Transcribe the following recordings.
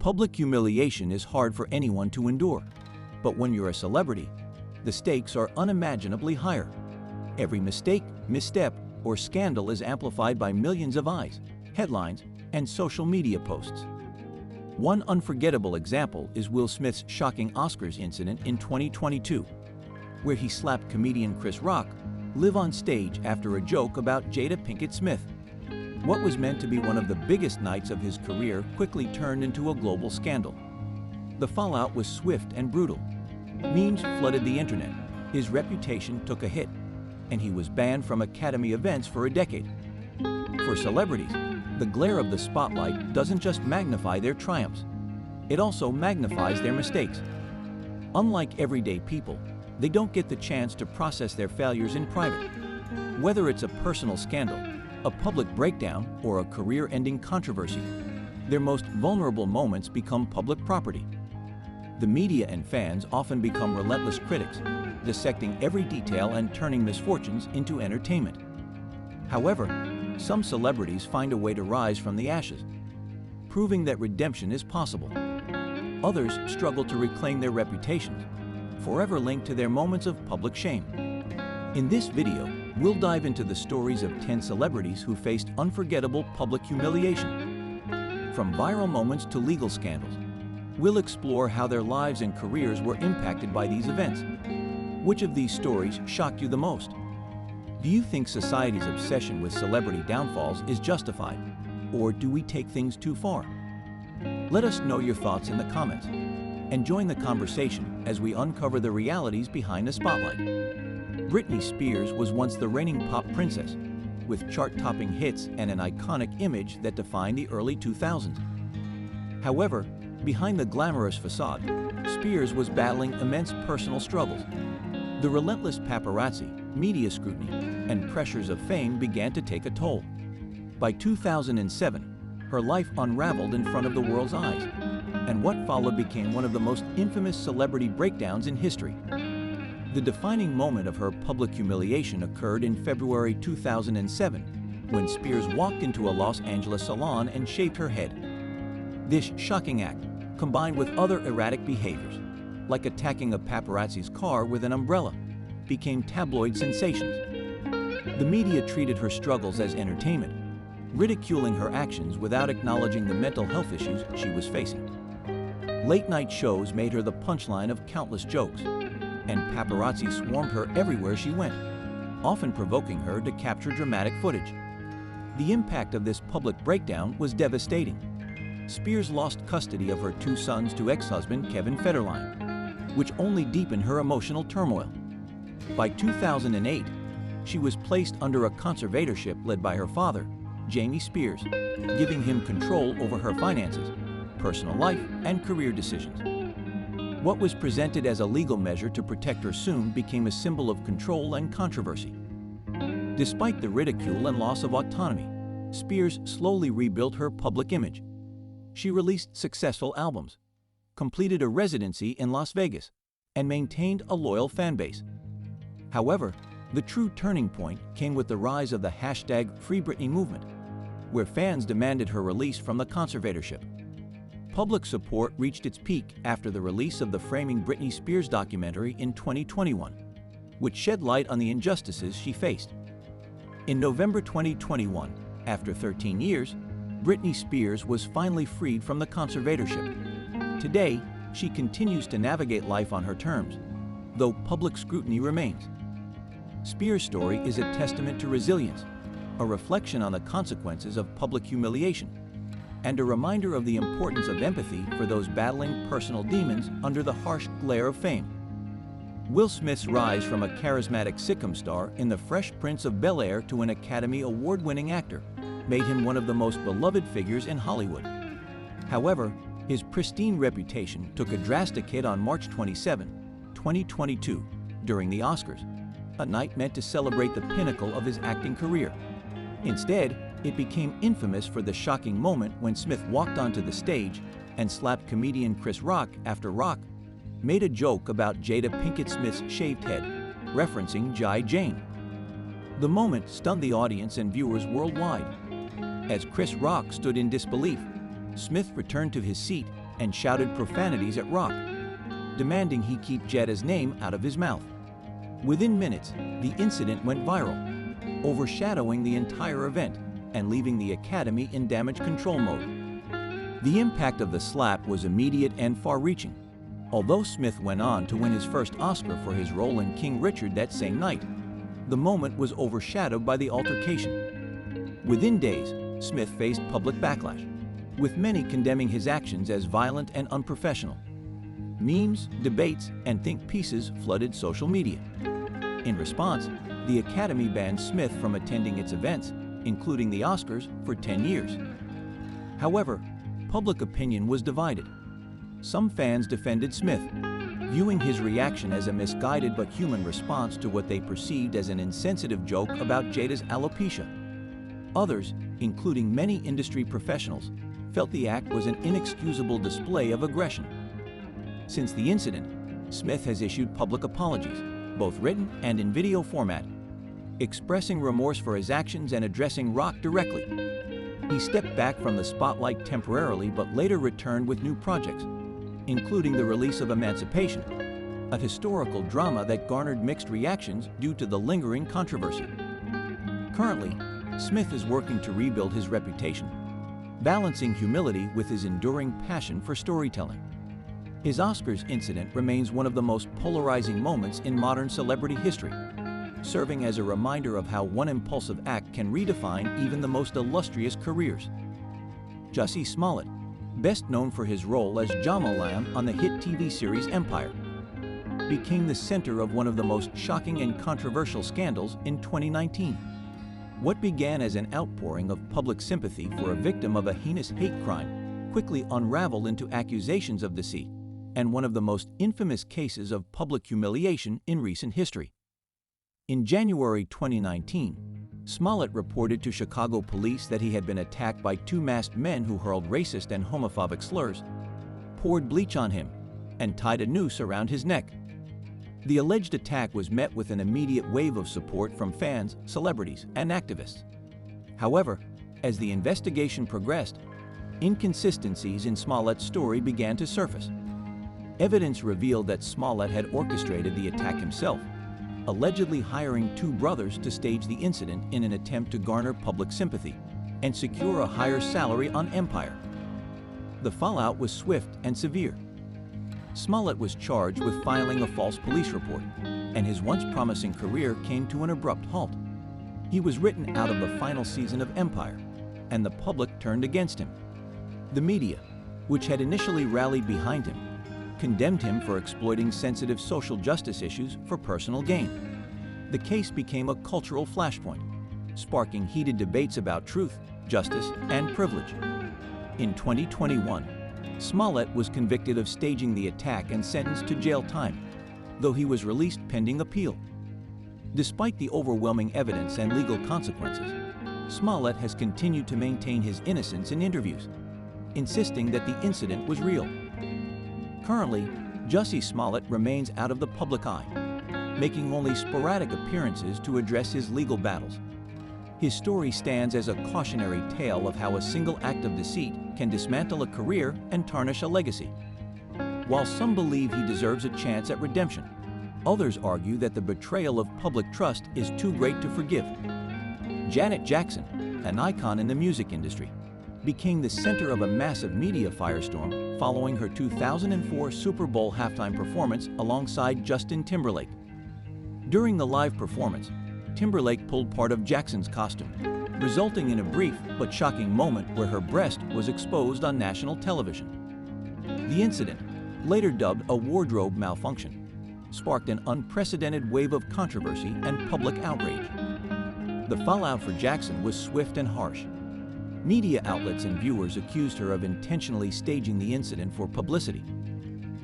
Public humiliation is hard for anyone to endure, but when you're a celebrity, the stakes are unimaginably higher. Every mistake, misstep, or scandal is amplified by millions of eyes, headlines, and social media posts. One unforgettable example is Will Smith's shocking Oscars incident in 2022, where he slapped comedian Chris Rock live on stage after a joke about Jada Pinkett Smith. What was meant to be one of the biggest nights of his career quickly turned into a global scandal. The fallout was swift and brutal. Memes flooded the internet, his reputation took a hit, and he was banned from Academy events for a decade. For celebrities, the glare of the spotlight doesn't just magnify their triumphs, it also magnifies their mistakes. Unlike everyday people, they don't get the chance to process their failures in private. Whether it's a personal scandal, a public breakdown, or a career-ending controversy, their most vulnerable moments become public property. The media and fans often become relentless critics, dissecting every detail and turning misfortunes into entertainment. However, some celebrities find a way to rise from the ashes, proving that redemption is possible. Others struggle to reclaim their reputations, forever linked to their moments of public shame. In this video, we'll dive into the stories of 10 celebrities who faced unforgettable public humiliation. From viral moments to legal scandals, we'll explore how their lives and careers were impacted by these events. Which of these stories shocked you the most? Do you think society's obsession with celebrity downfalls is justified, or do we take things too far? Let us know your thoughts in the comments, and join the conversation as we uncover the realities behind the spotlight. Britney Spears was once the reigning pop princess, with chart-topping hits and an iconic image that defined the early 2000s. However, behind the glamorous facade, Spears was battling immense personal struggles. The relentless paparazzi, media scrutiny, and pressures of fame began to take a toll. By 2007, her life unraveled in front of the world's eyes, and what followed became one of the most infamous celebrity breakdowns in history. The defining moment of her public humiliation occurred in February 2007, when Spears walked into a Los Angeles salon and shaved her head. This shocking act, combined with other erratic behaviors, like attacking a paparazzi's car with an umbrella, became tabloid sensations. The media treated her struggles as entertainment, ridiculing her actions without acknowledging the mental health issues she was facing. Late-night shows made her the punchline of countless jokes, and paparazzi swarmed her everywhere she went, often provoking her to capture dramatic footage. The impact of this public breakdown was devastating. Spears lost custody of her 2 sons to ex-husband Kevin Federline, which only deepened her emotional turmoil. By 2008, she was placed under a conservatorship led by her father, Jamie Spears, giving him control over her finances, personal life, and career decisions. What was presented as a legal measure to protect her soon became a symbol of control and controversy. Despite the ridicule and loss of autonomy, Spears slowly rebuilt her public image. She released successful albums, completed a residency in Las Vegas, and maintained a loyal fan base. However, the true turning point came with the rise of the #FreeBritney movement, where fans demanded her release from the conservatorship. Public support reached its peak after the release of the Framing Britney Spears documentary in 2021, which shed light on the injustices she faced. In November 2021, after 13 years, Britney Spears was finally freed from the conservatorship. Today, she continues to navigate life on her terms, though public scrutiny remains. Spears' story is a testament to resilience, a reflection on the consequences of public humiliation, and a reminder of the importance of empathy for those battling personal demons under the harsh glare of fame. Will Smith's rise from a charismatic sitcom star in The Fresh Prince of Bel-Air to an Academy Award-winning actor made him one of the most beloved figures in Hollywood. However, his pristine reputation took a drastic hit on March 27, 2022, during the Oscars, a night meant to celebrate the pinnacle of his acting career. Instead, it became infamous for the shocking moment when Smith walked onto the stage and slapped comedian Chris Rock after Rock made a joke about Jada Pinkett Smith's shaved head, referencing Jai Jane. The moment stunned the audience and viewers worldwide. As Chris Rock stood in disbelief, Smith returned to his seat and shouted profanities at Rock, demanding he keep Jetta's name out of his mouth. Within minutes, the incident went viral, overshadowing the entire event and leaving the Academy in damage control mode. The impact of the slap was immediate and far-reaching. Although Smith went on to win his first Oscar for his role in King Richard that same night, the moment was overshadowed by the altercation. Within days, Smith faced public backlash, with many condemning his actions as violent and unprofessional. Memes, debates, and think pieces flooded social media. In response, the Academy banned Smith from attending its events, including the Oscars, for 10 years. However, public opinion was divided. Some fans defended Smith, viewing his reaction as a misguided but human response to what they perceived as an insensitive joke about Jada's alopecia. Others, including many industry professionals, felt the act was an inexcusable display of aggression. Since the incident, Smith has issued public apologies, both written and in video format, expressing remorse for his actions and addressing Rock directly. He stepped back from the spotlight temporarily but later returned with new projects, including the release of Emancipation, a historical drama that garnered mixed reactions due to the lingering controversy. Currently, Smith is working to rebuild his reputation, balancing humility with his enduring passion for storytelling. His Oscars incident remains one of the most polarizing moments in modern celebrity history, serving as a reminder of how one impulsive act can redefine even the most illustrious careers. Jussie Smollett, best known for his role as Jamalam on the hit TV series Empire, became the center of one of the most shocking and controversial scandals in 2019. What began as an outpouring of public sympathy for a victim of a heinous hate crime quickly unraveled into accusations of deceit and one of the most infamous cases of public humiliation in recent history. In January 2019, Smollett reported to Chicago police that he had been attacked by two masked men who hurled racist and homophobic slurs, poured bleach on him, and tied a noose around his neck. The alleged attack was met with an immediate wave of support from fans, celebrities, and activists. However, as the investigation progressed, inconsistencies in Smollett's story began to surface. Evidence revealed that Smollett had orchestrated the attack himself, allegedly hiring two brothers to stage the incident in an attempt to garner public sympathy and secure a higher salary on Empire. The fallout was swift and severe. Smollett was charged with filing a false police report, and his once promising career came to an abrupt halt. He was written out of the final season of Empire, and the public turned against him. The media, which had initially rallied behind him, condemned him for exploiting sensitive social justice issues for personal gain. The case became a cultural flashpoint, sparking heated debates about truth, justice, and privilege. In 2021, Smollett was convicted of staging the attack and sentenced to jail time, though he was released pending appeal. Despite the overwhelming evidence and legal consequences, Smollett has continued to maintain his innocence in interviews, insisting that the incident was real. Currently, Jussie Smollett remains out of the public eye, making only sporadic appearances to address his legal battles. His story stands as a cautionary tale of how a single act of deceit can dismantle a career and tarnish a legacy. While some believe he deserves a chance at redemption, others argue that the betrayal of public trust is too great to forgive. Janet Jackson, an icon in the music industry, became the center of a massive media firestorm following her 2004 Super Bowl halftime performance alongside Justin Timberlake. During the live performance, Timberlake pulled part of Jackson's costume, resulting in a brief but shocking moment where her breast was exposed on national television. The incident, later dubbed a wardrobe malfunction, sparked an unprecedented wave of controversy and public outrage. The fallout for Jackson was swift and harsh. Media outlets and viewers accused her of intentionally staging the incident for publicity.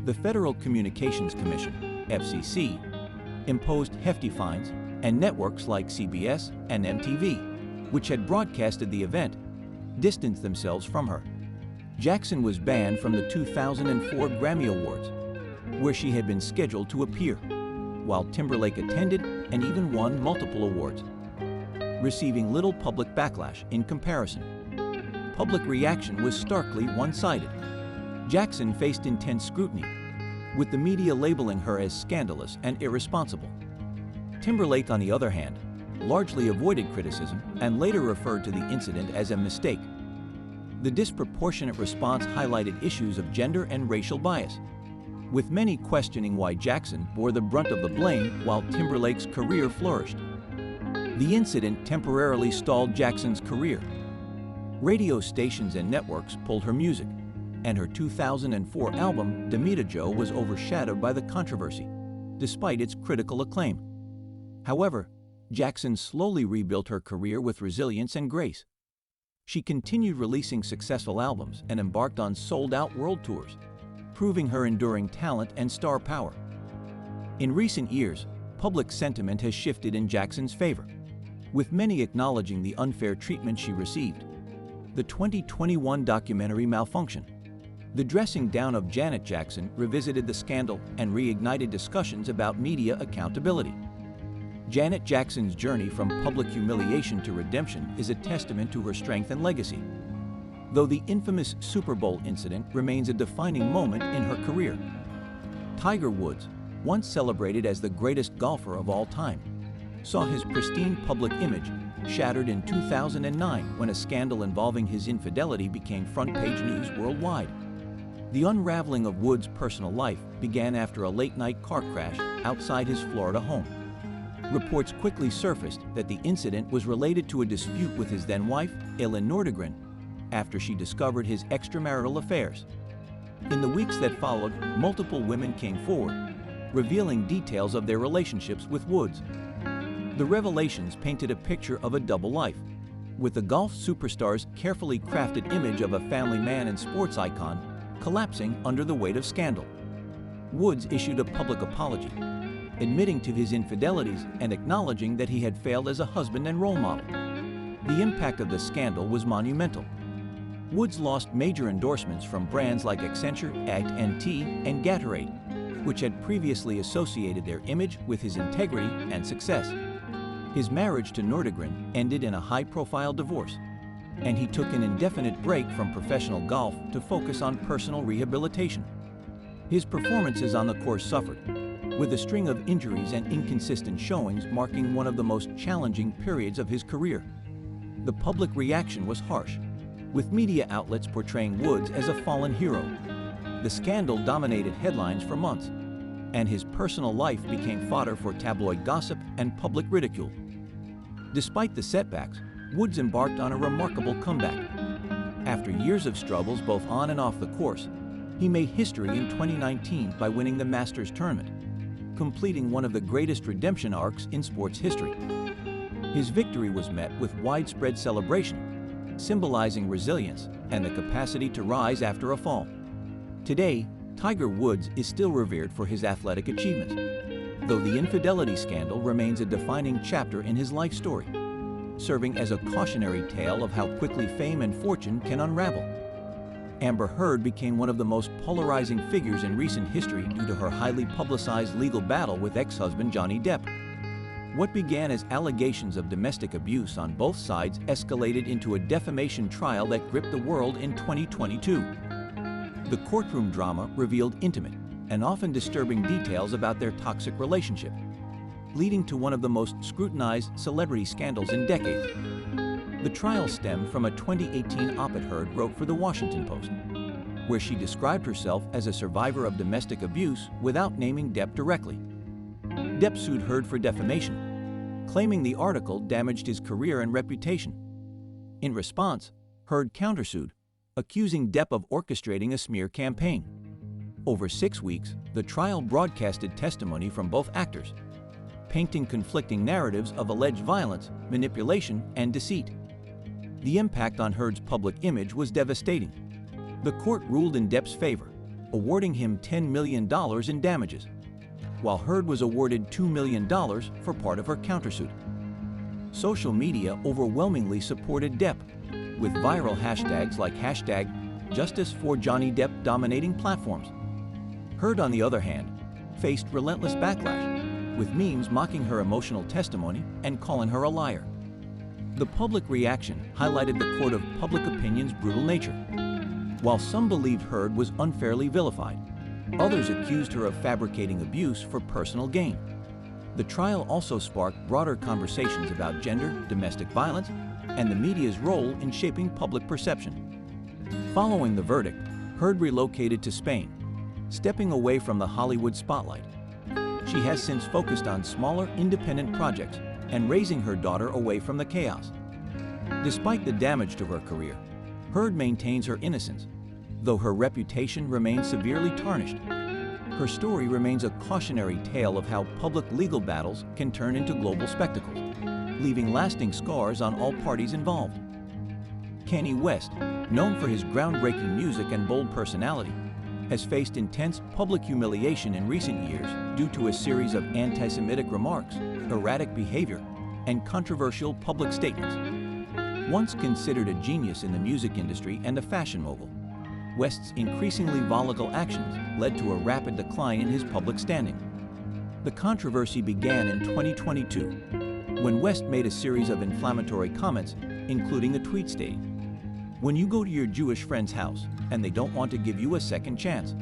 The Federal Communications Commission, FCC, imposed hefty fines, and networks like CBS and MTV, which had broadcasted the event, distanced themselves from her. Jackson was banned from the 2004 Grammy Awards, where she had been scheduled to appear, while Timberlake attended and even won multiple awards, receiving little public backlash in comparison. Public reaction was starkly one-sided. Jackson faced intense scrutiny, with the media labeling her as scandalous and irresponsible. Timberlake, on the other hand, largely avoided criticism and later referred to the incident as a mistake. The disproportionate response highlighted issues of gender and racial bias, with many questioning why Jackson bore the brunt of the blame while Timberlake's career flourished. The incident temporarily stalled Jackson's career. Radio stations and networks pulled her music, and her 2004 album, Demita Joe, was overshadowed by the controversy, despite its critical acclaim. However, Jackson slowly rebuilt her career with resilience and grace. She continued releasing successful albums and embarked on sold-out world tours, proving her enduring talent and star power. In recent years, public sentiment has shifted in Jackson's favor, with many acknowledging the unfair treatment she received. The 2021 documentary Malfunction, the dressing down of Janet Jackson, revisited the scandal and reignited discussions about media accountability. Janet Jackson's journey from public humiliation to redemption is a testament to her strength and legacy, though the infamous Super Bowl incident remains a defining moment in her career. Tiger Woods, once celebrated as the greatest golfer of all time, saw his pristine public image shattered in 2009 when a scandal involving his infidelity became front-page news worldwide. The unraveling of Woods' personal life began after a late-night car crash outside his Florida home. Reports quickly surfaced that the incident was related to a dispute with his then-wife, Elin Nordegren, after she discovered his extramarital affairs. In the weeks that followed, multiple women came forward, revealing details of their relationships with Woods. The revelations painted a picture of a double life, with the golf superstar's carefully crafted image of a family man and sports icon collapsing under the weight of scandal. Woods issued a public apology, admitting to his infidelities and acknowledging that he had failed as a husband and role model. The impact of the scandal was monumental. Woods lost major endorsements from brands like Accenture, AT&T, and Gatorade, which had previously associated their image with his integrity and success. His marriage to Nordegren ended in a high-profile divorce, and he took an indefinite break from professional golf to focus on personal rehabilitation. His performances on the course suffered, with a string of injuries and inconsistent showings marking one of the most challenging periods of his career. The public reaction was harsh, with media outlets portraying Woods as a fallen hero. The scandal dominated headlines for months, and his personal life became fodder for tabloid gossip and public ridicule. Despite the setbacks, Woods embarked on a remarkable comeback. After years of struggles both on and off the course, he made history in 2019 by winning the Masters tournament, completing one of the greatest redemption arcs in sports history. His victory was met with widespread celebration, symbolizing resilience and the capacity to rise after a fall. Today, Tiger Woods is still revered for his athletic achievements, though the infidelity scandal remains a defining chapter in his life story, serving as a cautionary tale of how quickly fame and fortune can unravel. Amber Heard became one of the most polarizing figures in recent history due to her highly publicized legal battle with ex-husband Johnny Depp. What began as allegations of domestic abuse on both sides escalated into a defamation trial that gripped the world in 2022. The courtroom drama revealed intimate and often disturbing details about their toxic relationship, leading to one of the most scrutinized celebrity scandals in decades. The trial stemmed from a 2018 op-ed Heard wrote for The Washington Post, where she described herself as a survivor of domestic abuse without naming Depp directly. Depp sued Heard for defamation, claiming the article damaged his career and reputation. In response, Heard countersued, accusing Depp of orchestrating a smear campaign. Over 6 weeks, the trial broadcasted testimony from both actors, painting conflicting narratives of alleged violence, manipulation, and deceit. The impact on Heard's public image was devastating. The court ruled in Depp's favor, awarding him $10 million in damages, while Heard was awarded $2 million for part of her countersuit. Social media overwhelmingly supported Depp, with viral hashtags like #JusticeForJohnnyDepp dominating platforms. Heard, on the other hand, faced relentless backlash, with memes mocking her emotional testimony and calling her a liar. The public reaction highlighted the court of public opinion's brutal nature. While some believed Heard was unfairly vilified, others accused her of fabricating abuse for personal gain. The trial also sparked broader conversations about gender, domestic violence, and the media's role in shaping public perception. Following the verdict, Heard relocated to Spain, stepping away from the Hollywood spotlight. She has since focused on smaller, independent projects and raising her daughter away from the chaos. Despite the damage to her career, Heard maintains her innocence, though her reputation remains severely tarnished. Her story remains a cautionary tale of how public legal battles can turn into global spectacles, leaving lasting scars on all parties involved. Kanye West, known for his groundbreaking music and bold personality, has faced intense public humiliation in recent years due to a series of anti-Semitic remarks, erratic behavior, and controversial public statements. Once considered a genius in the music industry and a fashion mogul, West's increasingly volatile actions led to a rapid decline in his public standing. The controversy began in 2022, when West made a series of inflammatory comments, including a tweet stating, "When you go to your Jewish friend's house and they don't want to give you a second chance."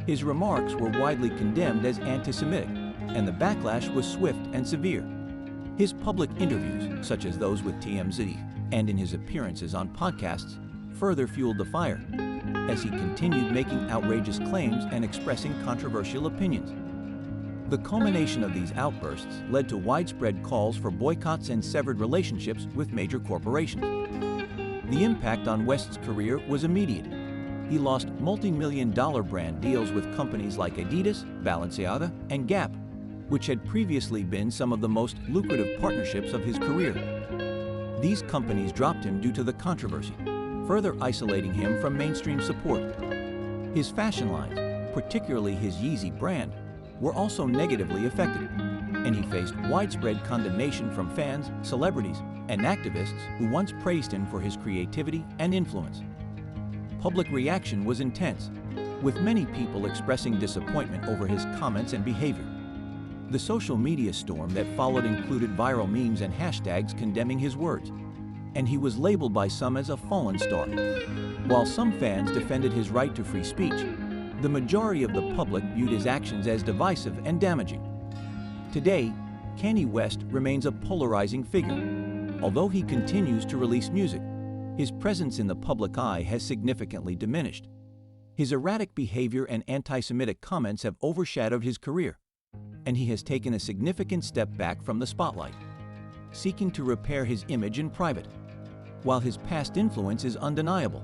His remarks were widely condemned as anti-Semitic, and the backlash was swift and severe. His public interviews, such as those with TMZ, and in his appearances on podcasts, further fueled the fire, as he continued making outrageous claims and expressing controversial opinions. The culmination of these outbursts led to widespread calls for boycotts and severed relationships with major corporations. The impact on West's career was immediate. He lost multi-million-dollar brand deals with companies like Adidas, Balenciaga, and Gap, which had previously been some of the most lucrative partnerships of his career. These companies dropped him due to the controversy, further isolating him from mainstream support. His fashion lines, particularly his Yeezy brand, were also negatively affected, and he faced widespread condemnation from fans, celebrities, and activists who once praised him for his creativity and influence. Public reaction was intense, with many people expressing disappointment over his comments and behavior. The social media storm that followed included viral memes and hashtags condemning his words, and he was labeled by some as a fallen star. While some fans defended his right to free speech, the majority of the public viewed his actions as divisive and damaging. Today, Kanye West remains a polarizing figure. Although he continues to release music, his presence in the public eye has significantly diminished. His erratic behavior and anti-Semitic comments have overshadowed his career, and he has taken a significant step back from the spotlight, seeking to repair his image in private. While his past influence is undeniable,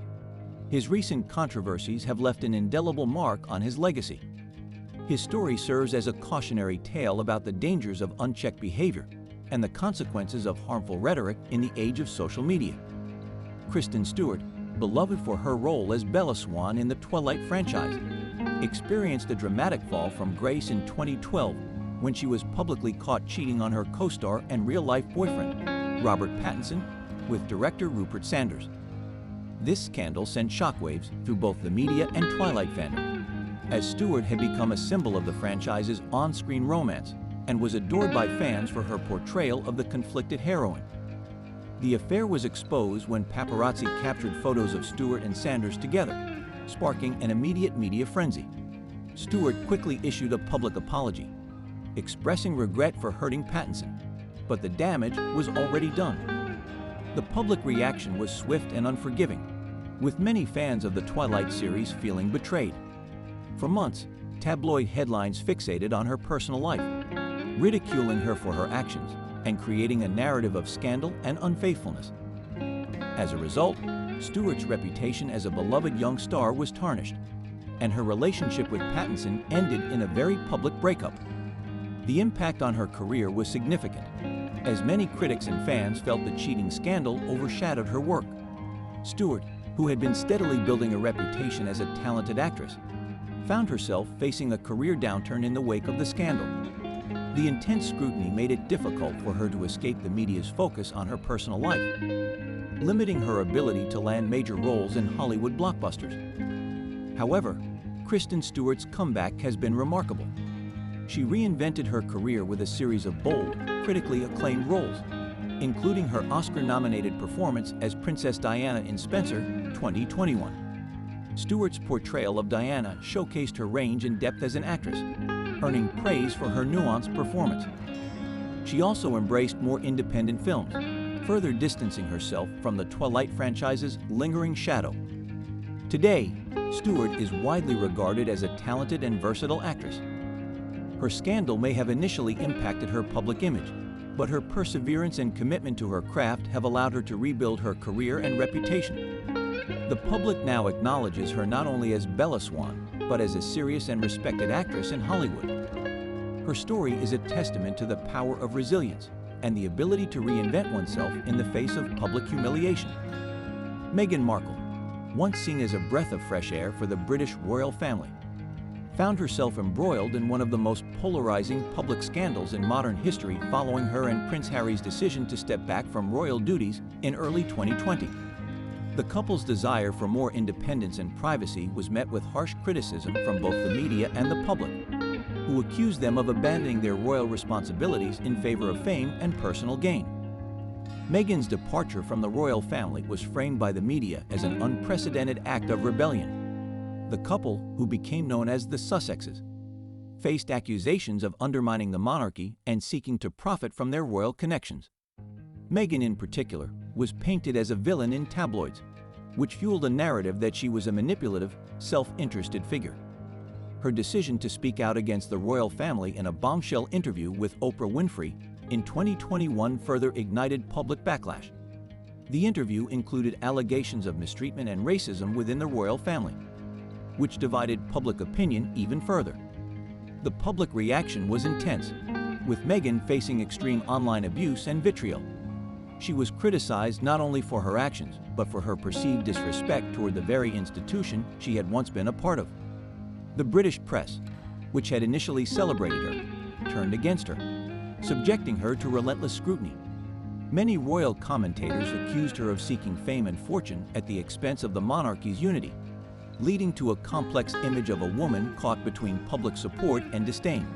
his recent controversies have left an indelible mark on his legacy. His story serves as a cautionary tale about the dangers of unchecked behavior and the consequences of harmful rhetoric in the age of social media. Kristen Stewart, beloved for her role as Bella Swan in the Twilight franchise, experienced a dramatic fall from grace in 2012 when she was publicly caught cheating on her co-star and real-life boyfriend, Robert Pattinson, with director Rupert Sanders. This scandal sent shockwaves through both the media and Twilight fandom, as Stewart had become a symbol of the franchise's on-screen romance and was adored by fans for her portrayal of the conflicted heroine. The affair was exposed when paparazzi captured photos of Stewart and Sanders together, sparking an immediate media frenzy. Stewart quickly issued a public apology, expressing regret for hurting Pattinson, but the damage was already done. The public reaction was swift and unforgiving, with many fans of the Twilight series feeling betrayed. For months, tabloid headlines fixated on her personal life, ridiculing her for her actions and creating a narrative of scandal and unfaithfulness. As a result, Stewart's reputation as a beloved young star was tarnished, and her relationship with Pattinson ended in a very public breakup. The impact on her career was significant, as many critics and fans felt the cheating scandal overshadowed her work. Stewart, who had been steadily building a reputation as a talented actress, found herself facing a career downturn in the wake of the scandal. The intense scrutiny made it difficult for her to escape the media's focus on her personal life, limiting her ability to land major roles in Hollywood blockbusters. However, Kristen Stewart's comeback has been remarkable. She reinvented her career with a series of bold, critically acclaimed roles, including her Oscar-nominated performance as Princess Diana in Spencer, 2021. Stewart's portrayal of Diana showcased her range and depth as an actress, earning praise for her nuanced performance. She also embraced more independent films, further distancing herself from the Twilight franchise's lingering shadow. Today, Stewart is widely regarded as a talented and versatile actress. Her scandal may have initially impacted her public image, but her perseverance and commitment to her craft have allowed her to rebuild her career and reputation. The public now acknowledges her not only as Bella Swan, but as a serious and respected actress in Hollywood. Her story is a testament to the power of resilience and the ability to reinvent oneself in the face of public humiliation. Meghan Markle, once seen as a breath of fresh air for the British royal family, found herself embroiled in one of the most polarizing public scandals in modern history following her and Prince Harry's decision to step back from royal duties in early 2020. The couple's desire for more independence and privacy was met with harsh criticism from both the media and the public, who accused them of abandoning their royal responsibilities in favor of fame and personal gain. Meghan's departure from the royal family was framed by the media as an unprecedented act of rebellion. The couple, who became known as the Sussexes, faced accusations of undermining the monarchy and seeking to profit from their royal connections. Meghan, in particular, was painted as a villain in tabloids, which fueled a narrative that she was a manipulative, self-interested figure. Her decision to speak out against the royal family in a bombshell interview with Oprah Winfrey in 2021 further ignited public backlash. The interview included allegations of mistreatment and racism within the royal family, which divided public opinion even further. The public reaction was intense, with Meghan facing extreme online abuse and vitriol. She was criticized not only for her actions, but for her perceived disrespect toward the very institution she had once been a part of. The British press, which had initially celebrated her, turned against her, subjecting her to relentless scrutiny. Many royal commentators accused her of seeking fame and fortune at the expense of the monarchy's unity, leading to a complex image of a woman caught between public support and disdain.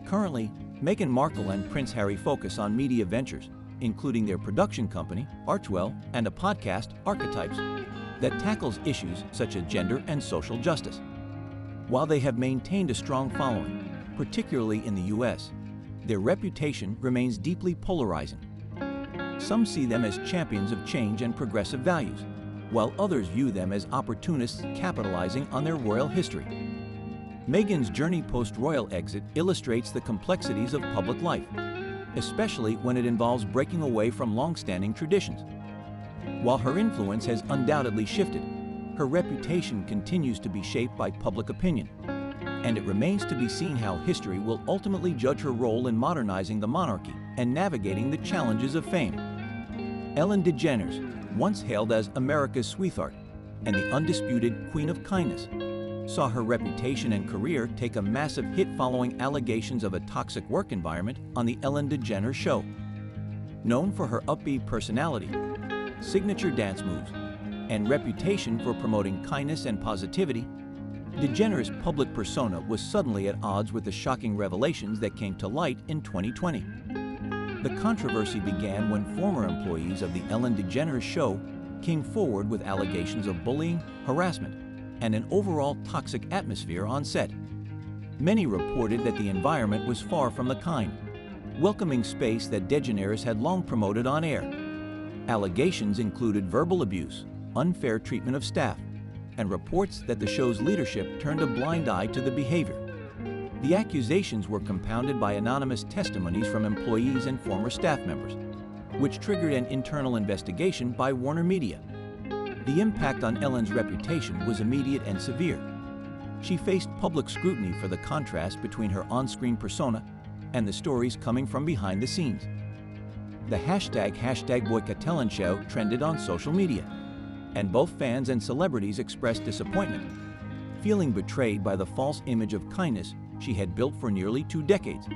Currently, Meghan Markle and Prince Harry focus on media ventures, including their production company, Archewell, and a podcast, Archetypes, that tackles issues such as gender and social justice. While they have maintained a strong following, particularly in the US, their reputation remains deeply polarizing. Some see them as champions of change and progressive values, while others view them as opportunists capitalizing on their royal history. Meghan's journey post-royal exit illustrates the complexities of public life, especially when it involves breaking away from long-standing traditions. While her influence has undoubtedly shifted, her reputation continues to be shaped by public opinion, and it remains to be seen how history will ultimately judge her role in modernizing the monarchy and navigating the challenges of fame. Ellen DeGeneres, once hailed as America's sweetheart and the undisputed Queen of Kindness, saw her reputation and career take a massive hit following allegations of a toxic work environment on The Ellen DeGeneres Show. Known for her upbeat personality, signature dance moves, and reputation for promoting kindness and positivity, DeGeneres' public persona was suddenly at odds with the shocking revelations that came to light in 2020. The controversy began when former employees of The Ellen DeGeneres Show came forward with allegations of bullying, harassment, and an overall toxic atmosphere on set. Many reported that the environment was far from the kind, welcoming space that DeGeneres had long promoted on air. Allegations included verbal abuse, unfair treatment of staff, and reports that the show's leadership turned a blind eye to the behavior. The accusations were compounded by anonymous testimonies from employees and former staff members, which triggered an internal investigation by Warner Media. The impact on Ellen's reputation was immediate and severe. She faced public scrutiny for the contrast between her on-screen persona and the stories coming from behind the scenes. The hashtag #BoycotTellen Show trended on social media, and both fans and celebrities expressed disappointment, feeling betrayed by the false image of kindness she had built for nearly 2 decades.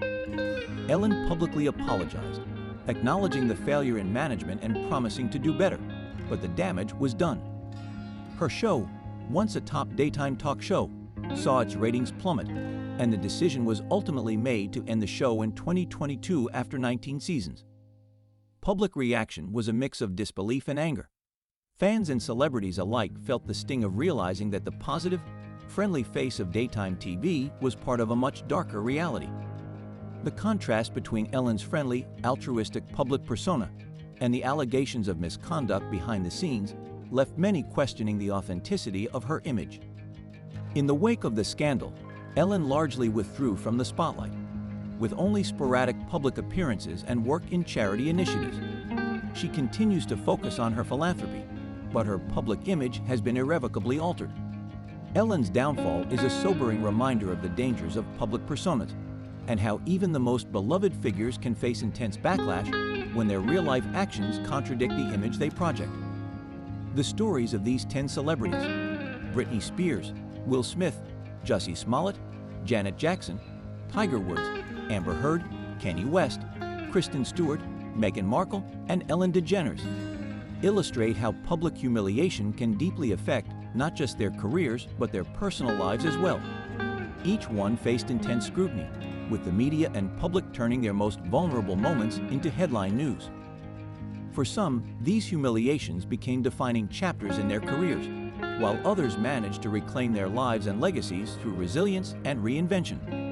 Ellen publicly apologized, acknowledging the failure in management and promising to do better, but the damage was done. Her show, once a top daytime talk show, saw its ratings plummet, and the decision was ultimately made to end the show in 2022 after 19 seasons. Public reaction was a mix of disbelief and anger. Fans and celebrities alike felt the sting of realizing that the positive, friendly face of daytime TV was part of a much darker reality. The contrast between Ellen's friendly, altruistic public persona and the allegations of misconduct behind the scenes left many questioning the authenticity of her image. In the wake of the scandal, Ellen largely withdrew from the spotlight, with only sporadic public appearances and work in charity initiatives. She continues to focus on her philanthropy, but her public image has been irrevocably altered. Ellen's downfall is a sobering reminder of the dangers of public personas and how even the most beloved figures can face intense backlash when their real-life actions contradict the image they project. The stories of these 10 celebrities, Britney Spears, Will Smith, Jussie Smollett, Janet Jackson, Tiger Woods, Amber Heard, Kanye West, Kristen Stewart, Meghan Markle, and Ellen DeGeneres, illustrate how public humiliation can deeply affect not just their careers but their personal lives as well. Each one faced intense scrutiny, with the media and public turning their most vulnerable moments into headline news. For some, these humiliations became defining chapters in their careers, while others managed to reclaim their lives and legacies through resilience and reinvention.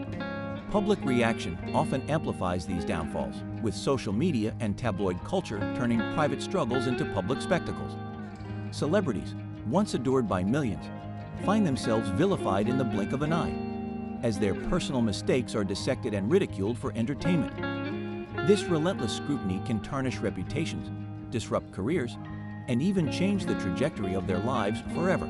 Public reaction often amplifies these downfalls, with social media and tabloid culture turning private struggles into public spectacles. Celebrities, once adored by millions, find themselves vilified in the blink of an eye, as their personal mistakes are dissected and ridiculed for entertainment. This relentless scrutiny can tarnish reputations, disrupt careers, and even change the trajectory of their lives forever.